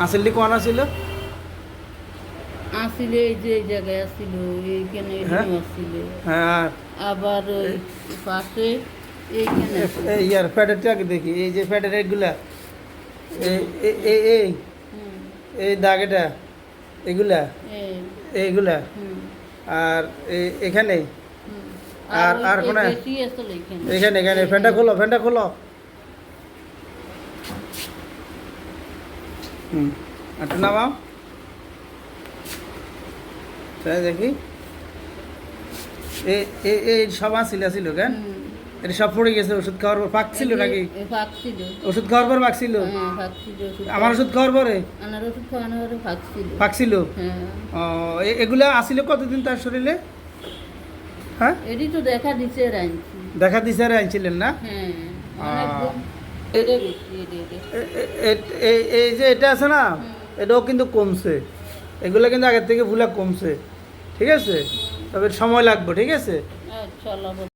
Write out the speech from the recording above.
আসলে কোন ছিল? আসিল এই যে এই জায়গায় আসিল, এইখানে হ্যাঁ আসিল, হ্যাঁ। আবার ওই পাশে এইখানে আসিল। ইয়ার প্যাডেরটা আগে দেখি, এই যে প্যাডের এইগুলা, এই এই এই এই হুম, এই দাগ এটা, এগুলা এই, এইগুলা, হুম, আর এখানে, হুম। আর ওই আর এই কোনে, বেশি আসল এইখানে। এখানে এখানে ফ্যানটা এইখানে। খোলো, ফ্যানটা খোলো। হুম, একটু নামাও, তাই দেখি। এই সব ছিল কেন? হুম। এটা সব পড়ে গেছে ওষুধ খাওয়ার পর? পাক ছিল এই যে নাকি? ফাঁক ছিল। ওষুধ খাওয়ার পর পাক ছিল? হ্যাঁ, ফাঁক ছিল ওষুধ আমার ওষুধ খাওয়ার পরে আনার ওষুধ খাওয়ানোর পরে ফাঁক ছিল। পাক ছিল? হ্যাঁ, ও, এগুলা আসিল কতদিন তার শরীরে? হ্যাঁ, এটি তো দেখা দিছে রাঁধছি। দেখা দিছে আর আনছিলেন না? হ্যাঁ, অনেকদিন এটা বেশি, এটা। এই যে এটা আছে না, এটাও কিন্তু কমছে, এগুলো কিন্তু আগের থেকে ভুলা কমছে, ঠিক আছে? তবে সময় লাগবে, ঠিক আছে? আচ্ছা,